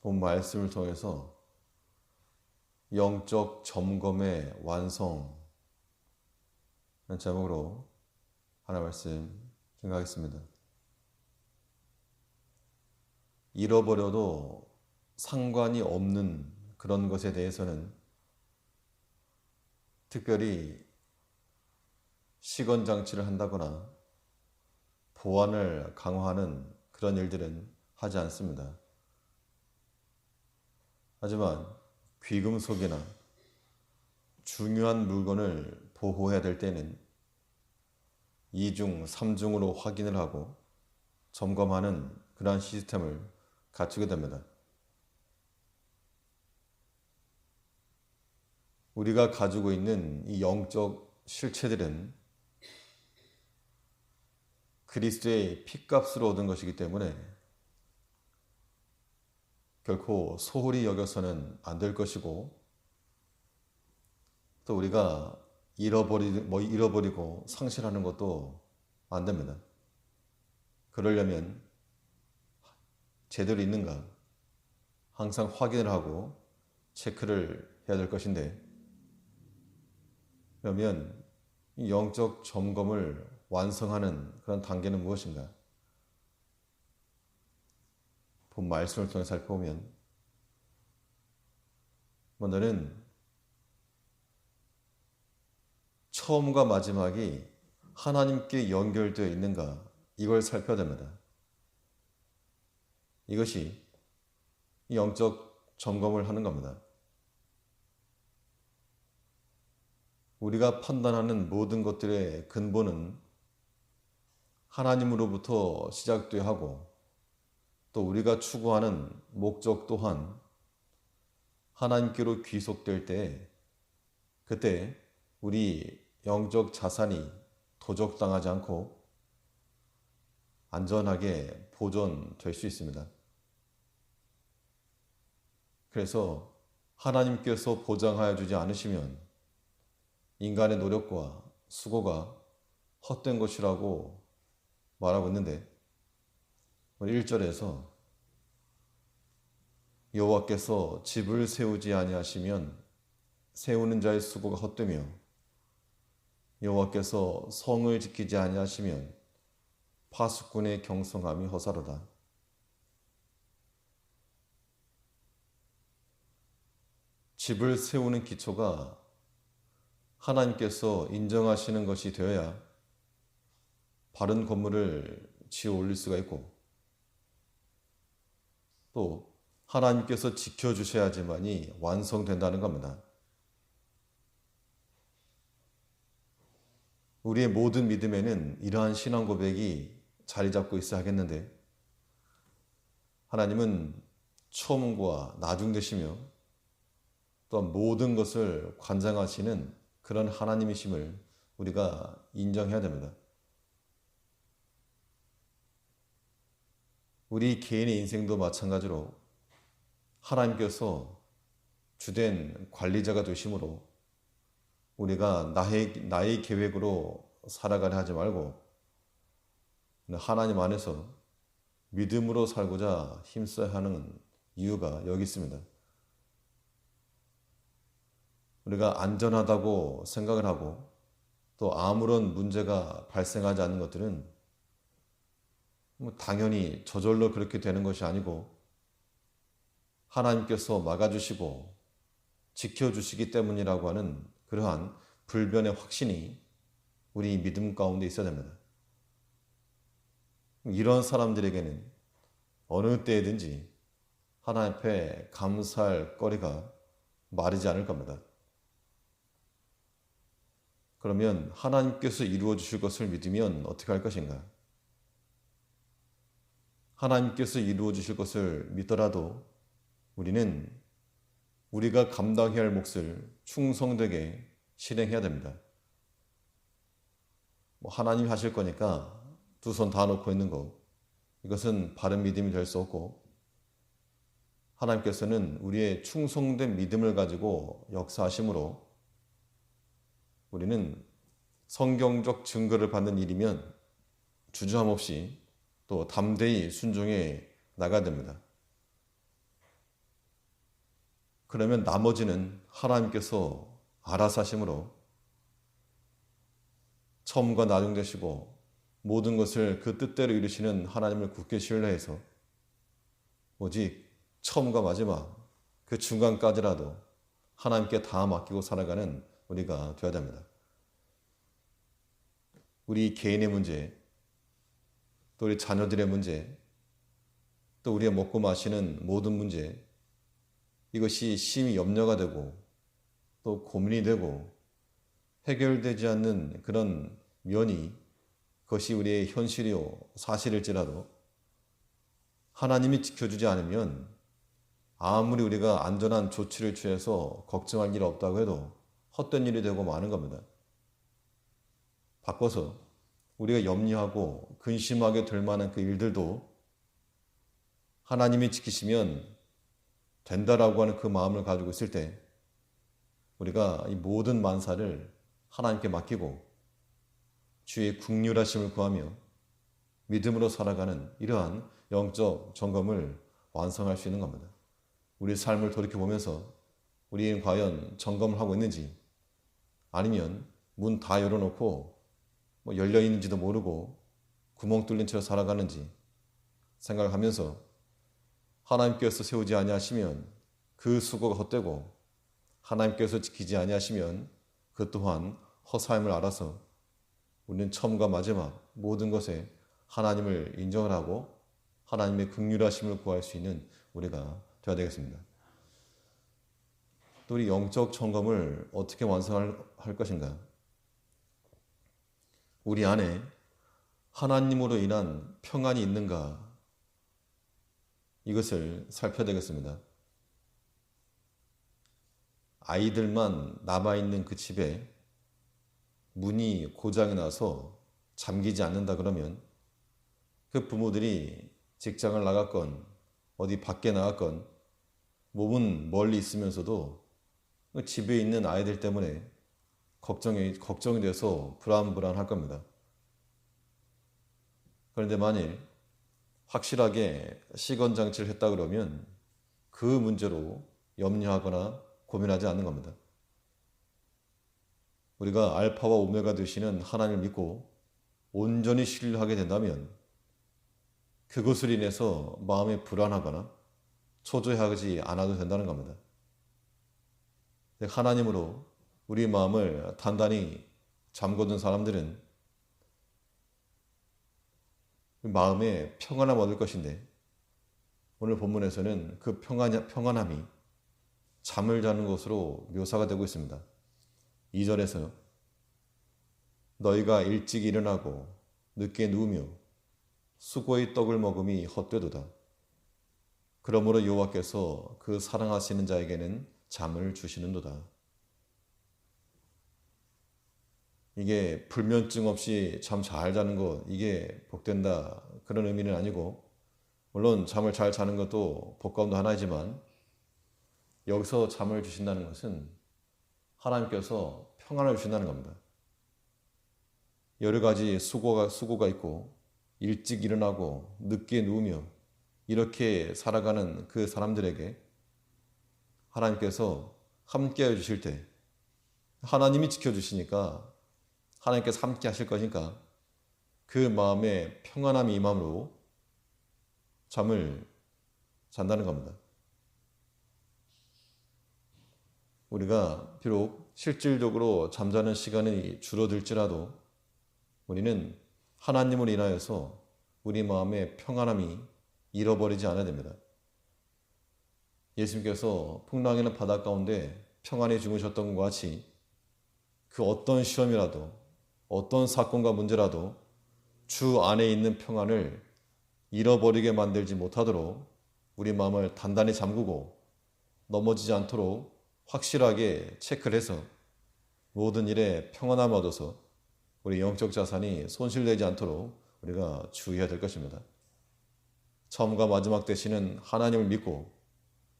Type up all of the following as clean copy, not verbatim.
본 말씀을 통해서 영적 점검의 완성이라는 제목으로 하나 말씀 생각하겠습니다. 잃어버려도 상관이 없는 그런 것에 대해서는 특별히 시건장치를 한다거나 보안을 강화하는 그런 일들은 하지 않습니다. 하지만 귀금속이나 중요한 물건을 보호해야 될 때는 2중, 3중으로 확인을 하고 점검하는 그러한 시스템을 갖추게 됩니다. 우리가 가지고 있는 이 영적 실체들은 그리스도의 핏값으로 얻은 것이기 때문에 결코 소홀히 여겨서는 안 될 것이고, 또 우리가 잃어버리고 상실하는 것도 안 됩니다. 그러려면 제대로 있는가 항상 확인을 하고 체크를 해야 될 것인데, 그러면 이 영적 점검을 완성하는 그런 단계는 무엇인가? 본 말씀을 통해 살펴보면 먼저는 처음과 마지막이 하나님께 연결되어 있는가, 이걸 살펴야 됩니다. 이것이 영적 점검을 하는 겁니다. 우리가 판단하는 모든 것들의 근본은 하나님으로부터 시작되어야 하고, 또 우리가 추구하는 목적 또한 하나님께로 귀속될 때, 그때 우리 영적 자산이 도적당하지 않고 안전하게 보존될 수 있습니다. 그래서 하나님께서 보장하여 주지 않으시면 인간의 노력과 수고가 헛된 것이라고 말하고 있는데, 1절에서 여호와께서 집을 세우지 아니하시면 세우는 자의 수고가 헛되며 여호와께서 성을 지키지 아니하시면 파수꾼의 경성함이 허사로다. 집을 세우는 기초가 하나님께서 인정하시는 것이 되어야 바른 건물을 지어 올릴 수가 있고, 또 하나님께서 지켜주셔야지만이 완성된다는 겁니다. 우리의 모든 믿음에는 이러한 신앙 고백이 자리 잡고 있어야 하겠는데, 하나님은 처음과 나중 되시며 또한 모든 것을 관장하시는 그런 하나님이심을 우리가 인정해야 됩니다. 우리 개인의 인생도 마찬가지로 하나님께서 주된 관리자가 되심으로 우리가 나의 계획으로 살아가려 하지 말고 하나님 안에서 믿음으로 살고자 힘써야 하는 이유가 여기 있습니다. 우리가 안전하다고 생각을 하고 또 아무런 문제가 발생하지 않는 것들은 당연히 저절로 그렇게 되는 것이 아니고 하나님께서 막아주시고 지켜주시기 때문이라고 하는 그러한 불변의 확신이 우리 믿음 가운데 있어야 됩니다. 이런 사람들에게는 어느 때든지 하나님 앞에 감사할 거리가 마르지 않을 겁니다. 그러면 하나님께서 이루어 주실 것을 믿으면 어떻게 할 것인가? 하나님께서 이루어 주실 것을 믿더라도 우리는 우리가 감당해야 할 몫을 충성되게 실행해야 됩니다. 하나님이 하실 거니까 두 손 다 놓고 있는 거, 이것은 바른 믿음이 될 수 없고, 하나님께서는 우리의 충성된 믿음을 가지고 역사하심으로 우리는 성경적 증거를 받는 일이면 주저함 없이 또 담대히 순종해 나가야 됩니다. 그러면 나머지는 하나님께서 알아서 하심으로 처음과 나중 되시고 모든 것을 그 뜻대로 이루시는 하나님을 굳게 신뢰해서 오직 처음과 마지막 그 중간까지라도 하나님께 다 맡기고 살아가는 우리가 되어야 됩니다. 우리 개인의 문제, 또 우리 자녀들의 문제, 또 우리가 먹고 마시는 모든 문제, 이것이 심히 염려가 되고 또 고민이 되고 해결되지 않는 그런 면이 그것이 우리의 현실이요 사실일지라도 하나님이 지켜주지 않으면 아무리 우리가 안전한 조치를 취해서 걱정할 일 없다고 해도 헛된 일이 되고 마는 겁니다. 바꿔서 우리가 염려하고 근심하게 될 만한 그 일들도 하나님이 지키시면 된다라고 하는 그 마음을 가지고 있을 때 우리가 이 모든 만사를 하나님께 맡기고 주의 긍휼하심을 구하며 믿음으로 살아가는 이러한 영적 점검을 완성할 수 있는 겁니다. 우리 삶을 돌이켜보면서 우리는 과연 점검을 하고 있는지, 아니면 문 다 열어놓고 열려 있는지도 모르고 구멍 뚫린 채로 살아가는지 생각하면서 하나님께서 세우지 아니하시면 그 수고가 헛되고 하나님께서 지키지 아니하시면 그 또한 허사임을 알아서 우리는 처음과 마지막 모든 것에 하나님을 인정을 하고 하나님의 긍휼하심을 구할 수 있는 우리가 되어야 되겠습니다. 또 우리 영적 점검을 어떻게 완성할 것인가? 우리 안에 하나님으로 인한 평안이 있는가? 이것을 살펴야 되겠습니다. 아이들만 남아있는 그 집에 문이 고장이 나서 잠기지 않는다 그러면 그 부모들이 직장을 나갔건 어디 밖에 나갔건 몸은 멀리 있으면서도 집에 있는 아이들 때문에 걱정이 돼서 불안할 겁니다. 그런데 만일 확실하게 시건 장치를 했다 그러면 그 문제로 염려하거나 고민하지 않는 겁니다. 우리가 알파와 오메가 되시는 하나님을 믿고 온전히 신뢰하게 된다면 그것을 인해서 마음이 불안하거나 초조해하지 않아도 된다는 겁니다. 하나님으로 우리 마음을 단단히 잠궈둔 사람들은 마음에 평안함을 얻을 것인데 오늘 본문에서는 그 평안함이 잠을 자는 것으로 묘사가 되고 있습니다. 2절에서 너희가 일찍 일어나고 늦게 누우며 수고의 떡을 먹음이 헛되도다. 그러므로 여호와께서 그 사랑하시는 자에게는 잠을 주시는도다. 이게 불면증 없이 잠 잘 자는 것, 이게 복된다 그런 의미는 아니고, 물론 잠을 잘 자는 것도 복 가운데 하나이지만 여기서 잠을 주신다는 것은 하나님께서 평안을 주신다는 겁니다. 여러 가지 수고가 있고 일찍 일어나고 늦게 누우며 이렇게 살아가는 그 사람들에게 하나님께서 함께해 주실 때 하나님이 지켜주시니까 하나님께서 함께 하실 것이니까 그 마음에 평안함이 임함으로 잠을 잔다는 겁니다. 우리가 비록 실질적으로 잠자는 시간이 줄어들지라도 우리는 하나님을 인하여서 우리 마음의 평안함이 잃어버리지 않아야 됩니다. 예수님께서 풍랑이는 바다 가운데 평안히 주무셨던 것 같이 그 어떤 시험이라도 어떤 사건과 문제라도 주 안에 있는 평안을 잃어버리게 만들지 못하도록 우리 마음을 단단히 잠그고 넘어지지 않도록 확실하게 체크를 해서 모든 일에 평안함을 얻어서 우리 영적 자산이 손실되지 않도록 우리가 주의해야 될 것입니다. 처음과 마지막 되시는 하나님을 믿고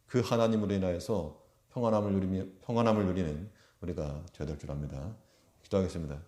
그 하나님으로 인하여서 평안함을 누리는 우리가 되어야 될 줄 압니다. 기도하겠습니다.